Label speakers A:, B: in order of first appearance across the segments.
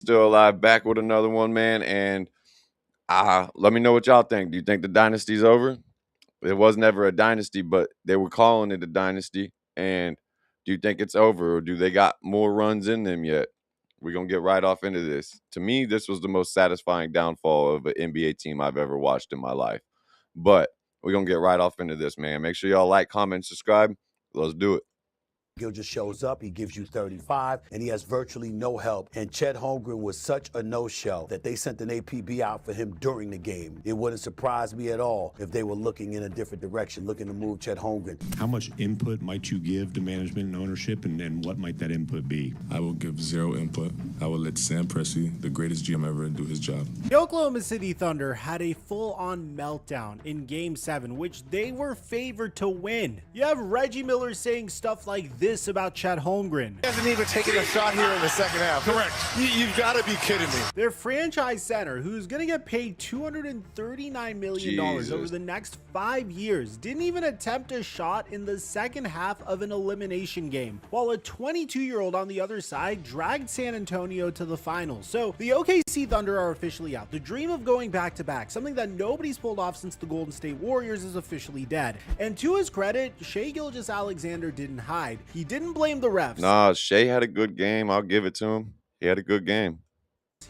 A: Still alive, back with another one, man. And let me know what y'all think. Do you think the dynasty's over? It was never a dynasty, but they were calling it a dynasty. And do you think it's over, or do they got more runs in them yet? We're gonna get right off into this. To me, this was the most satisfying downfall of an NBA team I've ever watched in my life. But we're gonna get right off into this, man. Make sure y'all like, comment, subscribe. Let's do it.
B: Gill just shows up, he gives you 35, and he has virtually no help. And Chet Holmgren was such a no-show that they sent an APB out for him during the game. It wouldn't surprise me at all if they were looking in a different direction, looking to move Chet Holmgren.
C: How much input might you give to management and ownership, and what might that input be?
D: I will give zero input. I will let Sam Presti, the greatest GM ever, do his job.
E: The Oklahoma City Thunder had a full-on meltdown in Game 7, which they were favored to win. You have Reggie Miller saying stuff like this about Chet Holmgren.
F: He hasn't even taken a shot here in the second half. Correct. You've got to be kidding me.
E: Their franchise center, who's going to get paid $239 million over the next 5 years, didn't even attempt a shot in the second half of an elimination game, while a 22-year-old on the other side dragged San Antonio to the finals. So the OKC Thunder are officially out. The dream of going back-to-back, something that nobody's pulled off since the Golden State Warriors, is officially dead. And to his credit, Shai Gilgeous-Alexander didn't hide. He didn't blame the refs.
A: Nah, Shai had a good game. I'll give it to him. He had a good game.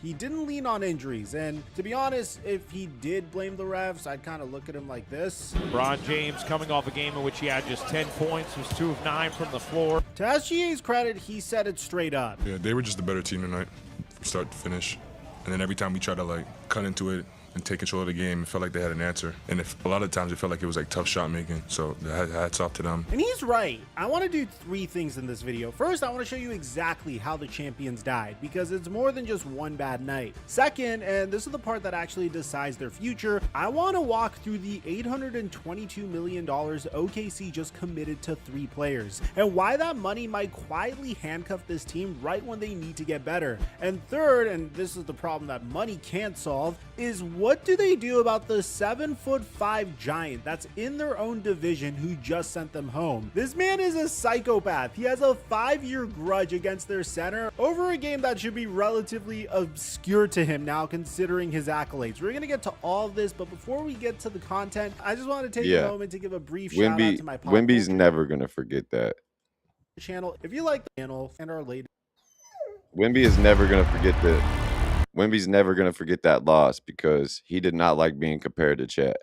E: He didn't lean on injuries, and to be honest, if he did blame the refs, I'd kind of look at him like this.
G: LeBron James, coming off a game in which he had just 10 points, was 2 of 9 from the floor.
E: To SGA's credit, he said it straight up.
D: Yeah, they were just a better team tonight, from start to finish. And then every time we tried to cut into it and take control of the game, it felt like they had an answer. And a lot of times it felt like it was tough shot making. So hats off to them.
E: And he's right. I want to do 3 things in this video. First, I want to show you exactly how the champions died, because it's more than just one bad night. Second, and this is the part that actually decides their future, I want to walk through the $822 million OKC just committed to 3 players, and why that money might quietly handcuff this team right when they need to get better. And third, and this is the problem that money can't solve, is what do they do about the 7'5" giant that's in their own division who just sent them home? This man is a psychopath. He has a 5-year grudge against their center over a game that should be relatively obscure to him now, considering his accolades. We're going to get to all of this, but before we get to the content, I just want to take a moment to give a brief shout out to my
A: Wemby's never going to forget that
E: channel. If you like the channel and our latest,
A: Wemby is never going to forget that. Wemby's never going to forget that loss, because he did not like being compared to Chet.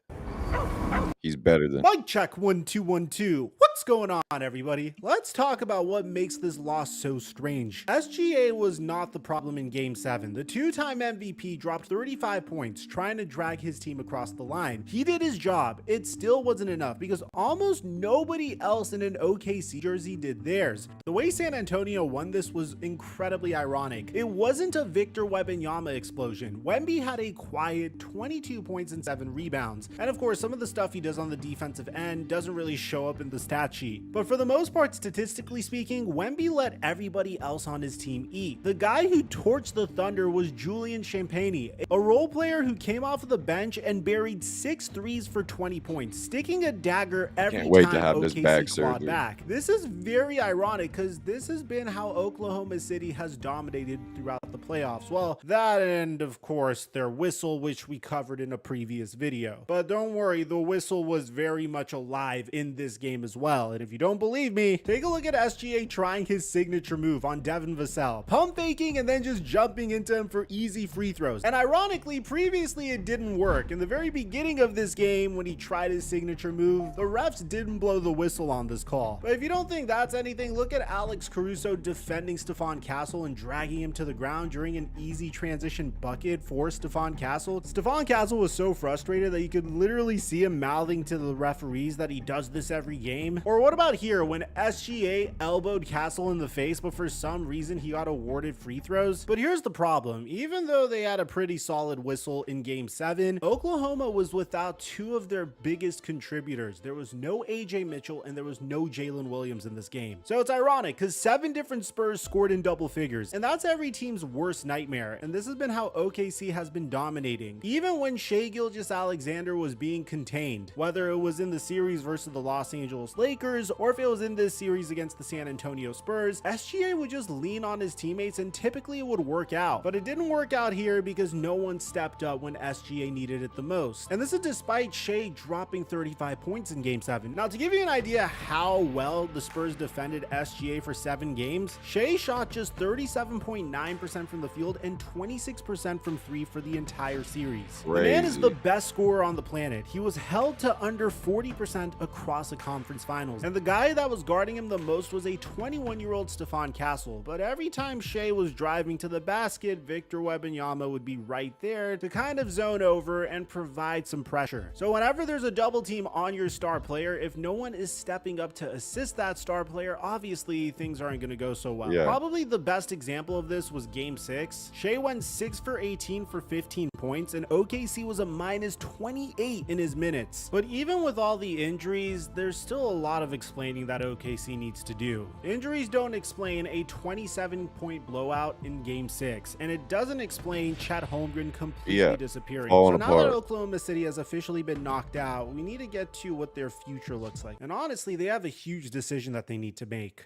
A: He's better than...
E: Mic check 1 2 1 2. What's going on, everybody? Let's talk about what makes this loss so strange. SGA was not the problem in Game 7. The 2-time MVP dropped 35 points trying to drag his team across the line. He did his job. It still wasn't enough, because almost nobody else in an OKC jersey did theirs. The way San Antonio won this was incredibly ironic. It wasn't a Victor Wembanyama explosion. Wemby had a quiet 22 points and 7 rebounds. And of course, some of the stuff he does on the defensive end doesn't really show up in the stat sheet. But for the most part, statistically speaking, Wemby let everybody else on his team eat. The guy who torched the Thunder was Julian Champagnie, a role player who came off of the bench and buried 6 threes for 20 points, sticking a dagger every time OKC clawed back. This is very ironic, because this has been how Oklahoma City has dominated throughout the playoffs. Well, that and of course their whistle, which we covered in a previous video. But don't worry, the whistle was very much alive in this game as well. And if you don't believe me, take a look at SGA trying his signature move on Devin Vassell, pump faking and then just jumping into him for easy free throws. And ironically, previously it didn't work. In the very beginning of this game, when he tried his signature move, the refs didn't blow the whistle on this call. But if you don't think that's anything, look at Alex Caruso defending Stephon Castle and dragging him to the ground during an easy transition bucket for Stephon Castle. Stephon Castle was so frustrated that you could literally see him mouthing to the referees that he does this every game. Or what about here when SGA elbowed Castle in the face, but for some reason he got awarded free throws? But here's the problem. Even though they had a pretty solid whistle in Game 7, Oklahoma was without 2 of their biggest contributors. There was no AJ Mitchell and there was no Jalen Williams in this game. So it's ironic, because 7 different Spurs scored in double figures, and that's every team's worst nightmare. And this has been how OKC has been dominating, even when Shai Gilgeous-Alexander was being contained. Whether it was in the series versus the Los Angeles Lakers, or if it was in this series against the San Antonio Spurs, SGA would just lean on his teammates and typically it would work out. But it didn't work out here because no one stepped up when SGA needed it the most. And this is despite Shea dropping 35 points in Game 7. Now, to give you an idea how well the Spurs defended SGA for 7 games, Shea shot just 37.9% from the field and 26% from 3 for the entire series. The man is the best scorer on the planet. He was held to under 40% across the conference finals. And the guy that was guarding him the most was a 21-year-old Stephon Castle. But every time Shea was driving to the basket, Victor Wembanyama would be right there to kind of zone over and provide some pressure. So whenever there's a double team on your star player, if no one is stepping up to assist that star player, obviously things aren't going to go so well. Probably the best example of this was Game 6. Shea went 6 for 18 for 15 points, and OKC was a minus 28 in his minutes. But even with all the injuries, there's still a lot of explaining that OKC needs to do. Injuries don't explain a 27-point blowout in Game 6, and it doesn't explain Chet Holmgren completely disappearing. So now that Oklahoma City has officially been knocked out, we need to get to what their future looks like. And honestly, they have a huge decision that they need to make.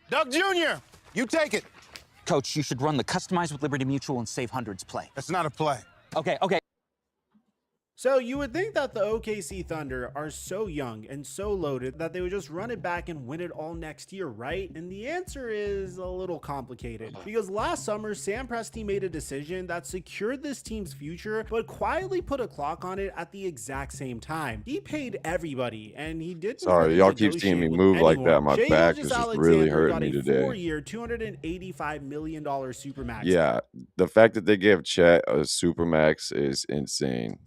F: Doug Jr., you take it.
H: Coach, you should run the Customize with Liberty Mutual and Save Hundreds play.
F: That's not a play.
H: Okay.
E: So you would think that the OKC Thunder are so young and so loaded that they would just run it back and win it all next year, right? And the answer is a little complicated, because last summer Sam Presti made a decision that secured this team's future but quietly put a clock on it at the exact same time. He paid everybody, and he didn't.
A: Sorry, y'all keep seeing me move like that. My back is just really hurting me today.
E: 4-year, $285 million supermax.
A: Yeah, the fact that they gave Chet a supermax is insane.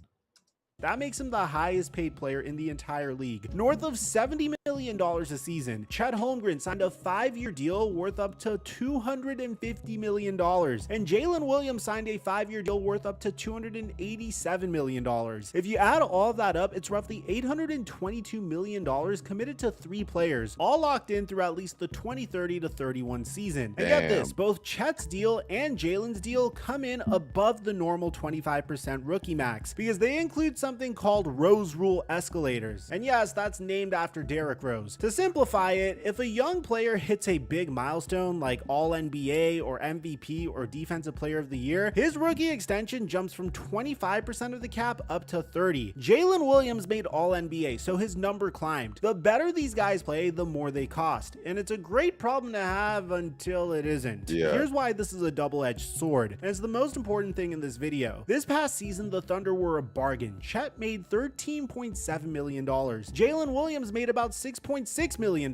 E: That makes him the highest paid player in the entire league. North of $70 million a season. Chet Holmgren signed a 5-year deal worth up to $250 million. And Jalen Williams signed a 5-year deal worth up to $287 million. If you add all of that up, it's roughly $822 million committed to 3 players, all locked in through at least the 2030 to 31 season. And get this, both Chet's deal and Jalen's deal come in above the normal 25% rookie max, because they include something called Rose Rule escalators. And yes, that's named after Derrick Rose. To simplify it, if a young player hits a big milestone like All-NBA or MVP or Defensive Player of the Year, his rookie extension jumps from 25% of the cap up to 30%. Jalen Williams made All-NBA, so his number climbed. The better these guys play, the more they cost. And it's a great problem to have until it isn't. Here's why this is a double-edged sword, and it's the most important thing in this video. This past season, the Thunder were a bargain. Chet made $13.7 million. Jalen Williams made about $6.6 million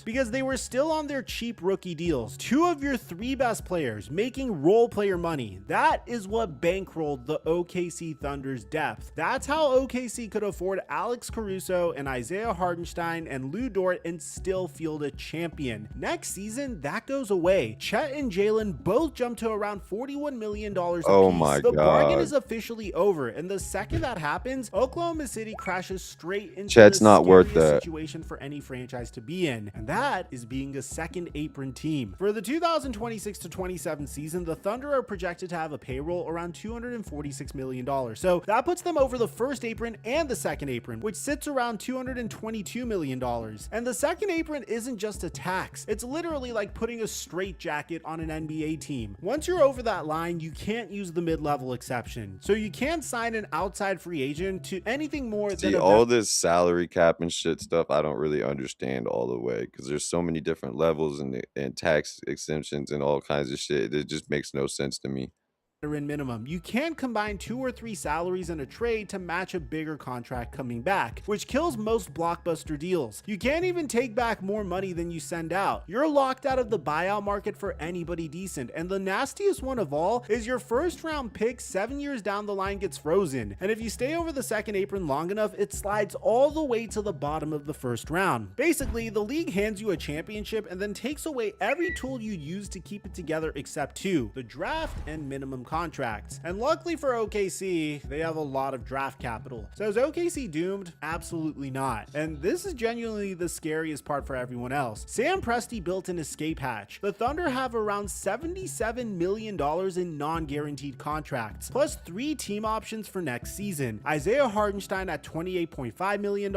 E: because they were still on their cheap rookie deals. 2 of your 3 best players making role player money. That is what bankrolled the OKC Thunder's depth. That's how OKC could afford Alex Caruso and Isaiah Hartenstein and Lou Dort and still field a champion. Next season, that goes away. Chet and Jalen both jump to around $41 million apiece.
A: Oh my God.
E: The bargain is officially over, and the second that happens, Oklahoma City crashes straight into
A: Chet's
E: the
A: not worth that
E: situation for any franchise to be in, and that is being a second apron team. For the 2026-27 season, the Thunder are projected to have a payroll around $246 million. So that puts them over the first apron and the second apron, which sits around $222 million. And the second apron isn't just a tax. It's literally like putting a straitjacket on an NBA team. Once you're over that line, you can't use the mid-level exception. So you can't sign an outside free agent to anything more than
A: all this salary cap and shit stuff. I don't really understand all the way, because there's so many different levels and tax exemptions and all kinds of shit. It just makes no sense to me.
E: veteran minimum. You can't combine 2 or 3 salaries in a trade to match a bigger contract coming back, which kills most blockbuster deals. You can't even take back more money than you send out. You're locked out of the buyout market for anybody decent, and the nastiest one of all is your first round pick 7 years down the line gets frozen, and if you stay over the second apron long enough, it slides all the way to the bottom of the first round. Basically, the league hands you a championship and then takes away every tool you use to keep it together except 2, the draft and minimum contracts. And luckily for OKC, they have a lot of draft capital. So is OKC doomed? Absolutely not. And this is genuinely the scariest part for everyone else. Sam Presti built an escape hatch. The Thunder have around $77 million in non-guaranteed contracts, plus 3 team options for next season. Isaiah Hartenstein at $28.5 million,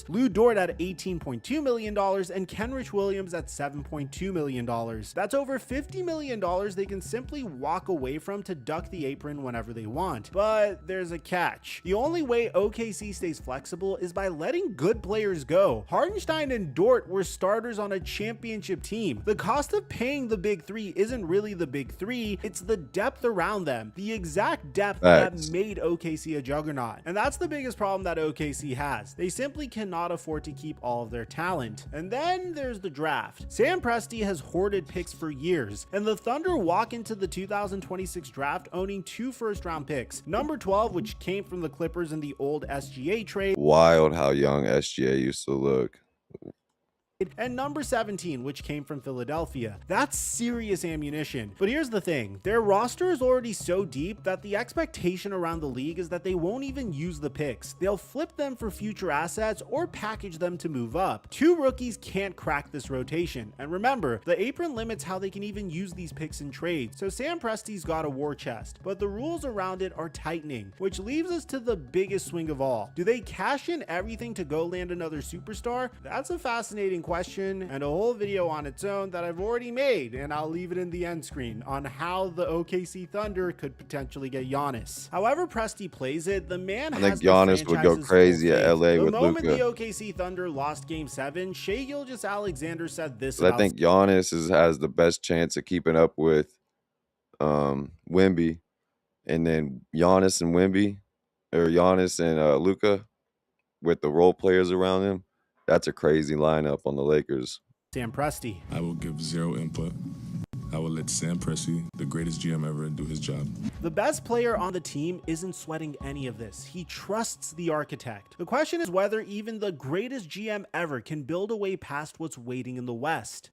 E: Lou Dort at $18.2 million, and Kenrich Williams at $7.2 million. That's over $50 million they can simply walk away from to duck the apron whenever they want. But there's a catch. The only way OKC stays flexible is by letting good players go. Hartenstein and Dort were starters on a championship team. The cost of paying the big three isn't really the big three, it's the depth around them, the exact depth that made OKC a juggernaut. And that's the biggest problem that OKC has. They simply cannot afford to keep all of their talent. And then there's the draft. Sam Presti has hoarded picks for years, and the Thunder walk into the 2026 draft owning 2 first-round picks. Number 12, which came from the Clippers in the old SGA trade.
A: Wild how young SGA used to look.
E: And number 17, which came from Philadelphia. That's serious ammunition. But here's the thing, their roster is already so deep that the expectation around the league is that they won't even use the picks. They'll flip them for future assets or package them to move up. 2 rookies can't crack this rotation. And remember, the apron limits how they can even use these picks in trades. So Sam Presti's got a war chest, but the rules around it are tightening, which leaves us to the biggest swing of all. Do they cash in everything to go land another superstar? That's a fascinating question and a whole video on its own that I've already made, and I'll leave it in the end screen on how the OKC Thunder could potentially get Giannis. However Presti plays it, the man has the
A: Giannis would go crazy at LA with Luka.
E: The moment the OKC Thunder lost Game 7, Shai Gilgeous-Alexander said this
A: I think Giannis has the best chance of keeping up with Wemby, and then Giannis and Wemby, or Giannis and Luka with the role players around him. That's a crazy lineup on the Lakers.
E: Sam Presti.
D: I will give 0 input. I will let Sam Presti, the greatest GM ever, do his job.
E: The best player on the team isn't sweating any of this. He trusts the architect. The question is whether even the greatest GM ever can build a way past what's waiting in the West.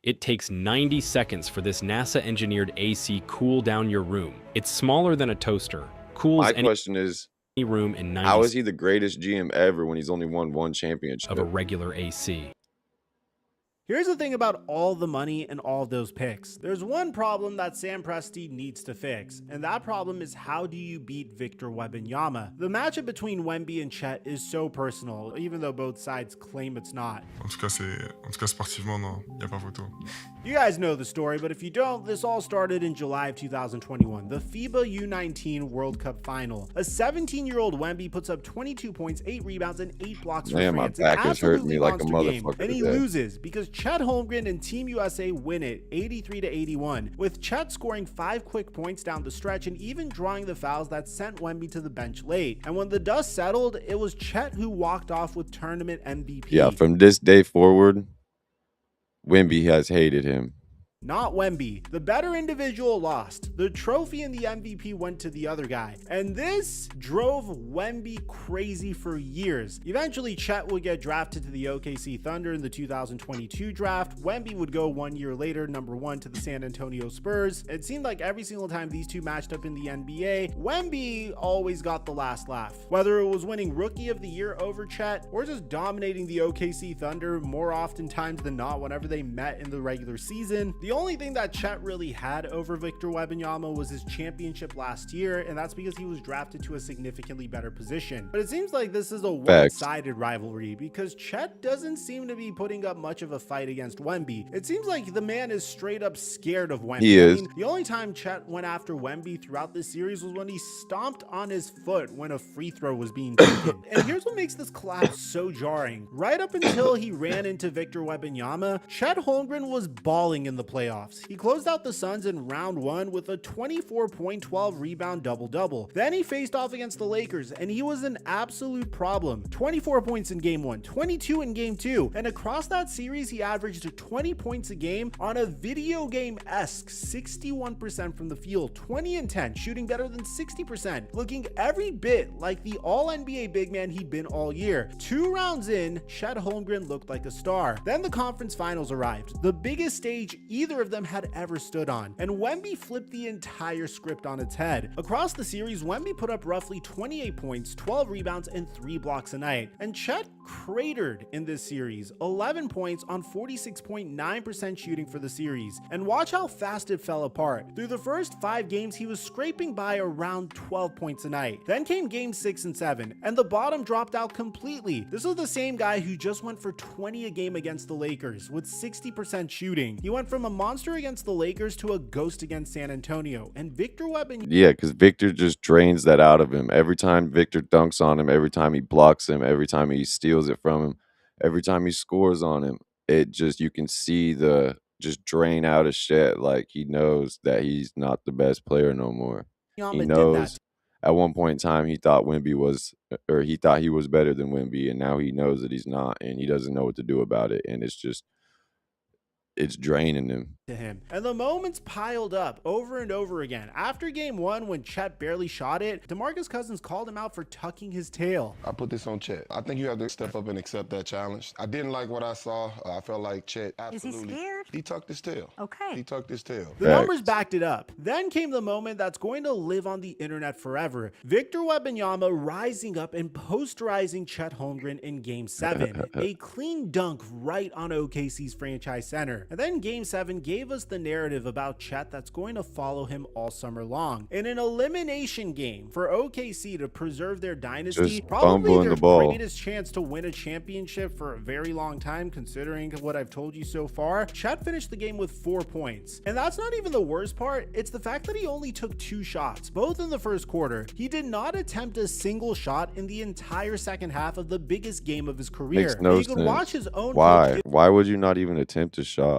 I: It takes 90 seconds for this NASA-engineered AC cool down your room. It's smaller than a toaster. Cools
A: My question is,
I: any room in 90
A: how is he the greatest GM ever when he's only won 1 championship?
I: of a regular AC?
E: Here's the thing about all the money and all those picks. There's one problem that Sam Presti needs to fix, and that problem is how do you beat Victor Wembanyama? The matchup between Wemby and Chet is so personal, even though both sides claim it's not.
D: En tout cas, sportivement, non, y a pas photo.
E: You guys know the story, but if you don't, this all started in July of 2021, the FIBA U19 World Cup Final. A 17-year-old Wemby puts up 22 points, 8 rebounds, and 8 blocks for
A: Man,
E: France.
A: my back is hurting me like a motherfucker
E: And he
A: today.
E: loses because Chet Holmgren and Team USA win it 83-81, with Chet scoring 5 quick points down the stretch and even drawing the fouls that sent Wemby to the bench late. And when the dust settled, it was Chet who walked off with tournament MVP.
A: Yeah, from this day forward, Wemby has hated him.
E: Not Wemby. The better individual lost. The trophy and the MVP went to the other guy. And this drove Wemby crazy for years. Eventually, Chet would get drafted to the OKC Thunder in the 2022 draft. Wemby would go 1 year later, number 1 to the San Antonio Spurs. It seemed like every single time these two matched up in the NBA, Wemby always got the last laugh. Whether it was winning Rookie of the Year over Chet, or just dominating the OKC Thunder more oftentimes than not whenever they met in the regular season, the only thing that Chet really had over Victor Wembanyama was his championship last year, and that's because he was drafted to a significantly better position. But it seems like this is a one-sided rivalry because Chet doesn't seem to be putting up much of a fight against Wemby. It seems like the man is straight up scared of Wemby.
A: He is.
E: I mean, the only time Chet went after Wemby throughout this series was when he stomped on his foot when a free throw was being taken. And here's what makes this collapse so jarring. Right up until he ran into Victor Wembanyama, Chet Holmgren was balling in the playoffs. He closed out the Suns in round 1 with a 24-point, 12-rebound double-double. Then he faced off against the Lakers, and he was an absolute problem. 24 points in game 1, 22 in game 2, and across that series, he averaged 20 points a game on a video game-esque 61% from the field, 20 and 10, shooting better than 60%, looking every bit like the all-NBA big man he'd been all year. 2 rounds in, Chet Holmgren looked like a star. Then the conference finals arrived, the biggest stage either neither of them had ever stood on. And Wemby flipped the entire script on its head. Across the series, Wemby put up roughly 28 points, 12 rebounds, and 3 blocks a night. And Chet cratered in this series, 11 points on 46.9% shooting for the series. And watch how fast it fell apart. Through the first 5 games, he was scraping by around 12 points a night. Then came games 6 and 7, and the bottom dropped out completely. This was the same guy who just went for 20 a game against the Lakers with 60% shooting. He went from a monster against the Lakers to a ghost against San Antonio. And Victor Wembanyama,
A: Yeah, because Victor just drains that out of him. Every time Victor dunks on him, every time he blocks him, every time he steals it from him, every time he scores on him, it just, you can see the just drain out of shit. Like, he knows that he's not the best player no more. He
E: did
A: knows
E: that.
A: at one point in time he thought Wemby was, or he thought he was better than Wemby, and now he knows that he's not, and he doesn't know what to do about it. And it's just, it's draining him.
E: To him. And the moments piled up over and over again. After game 1, when Chet barely shot it, DeMarcus Cousins called him out for tucking his tail.
F: I put this on Chet. I think you have to step up and accept that challenge. I didn't like what I saw. I felt like Chet absolutely.
J: Is he scared?
F: He tucked his tail.
J: Okay.
F: He tucked his tail.
E: The numbers backed it up. Then came the moment that's going to live on the internet forever. Victor Wembanyama rising up and posterizing Chet Holmgren in game 7. A clean dunk right on OKC's franchise center. And then game 7 gave us the narrative about Chet that's going to follow him all summer long. In an elimination game for OKC to preserve their dynasty,
A: Just
E: probably
A: fumbling
E: their
A: the ball.
E: greatest chance to win a championship for a very long time, considering what I've told you so far, Chet finished the game with 4 points. And that's not even the worst part, it's the fact that he only took 2 shots, both in the first quarter. He did not attempt a single shot in the entire second half of the biggest game of his career.
A: Makes no
E: He could
A: sense.
E: watch his own
A: Why?
E: coach
A: Why would you not even attempt a shot?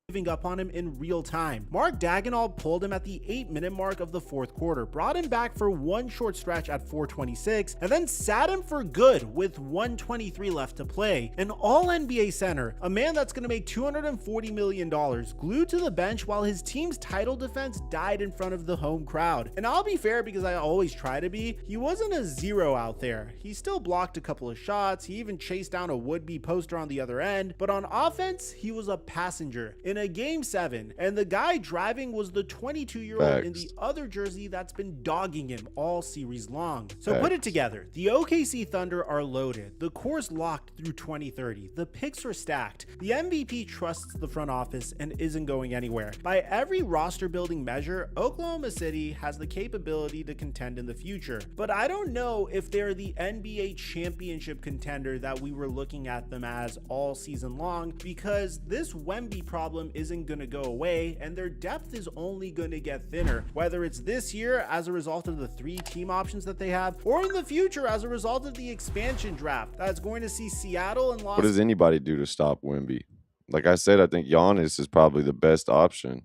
E: giving up on him in real time. Mark Daigneault pulled him at the 8-minute mark of the fourth quarter, brought him back for one short stretch at 4:26, and then sat him for good with 1:23 left to play. An all-NBA center, a man that's going to make $240 million, glued to the bench while his team's title defense died in front of the home crowd. And I'll be fair, because I always try to be, he wasn't a zero out there. He still blocked a couple of shots, he even chased down a would-be poster on the other end, but on offense, he was a passenger in a game 7, and the guy driving was the 22-year-old in the other jersey that's been dogging him all series long. So put it together. The OKC Thunder are loaded, the core's locked through 2030, the picks are stacked, the MVP trusts the front office and isn't going anywhere. By every roster building measure, Oklahoma City has the capability to contend in the future, but I don't know if they're the NBA championship contender that we were looking at them as all season long, because this Wemby problem isn't going to go away, and their depth is only going to get thinner, whether it's this year as a result of the 3 team options that they have, or in the future as a result of the expansion draft that's going to see Seattle and Los
A: What does anybody do to stop Wemby? Like I said, I think Giannis is probably the best option.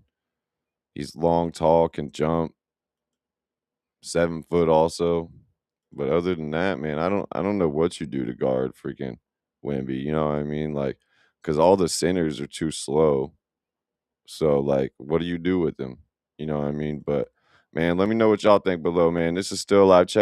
A: He's long, tall, can jump, 7 foot also. But other than that, man, I don't know what you do to guard freaking Wemby. You know what I mean? Like, because all the centers are too slow. So, like, what do you do with them? You know what I mean? But, man, let me know what y'all think below, man. This is Still Live. Check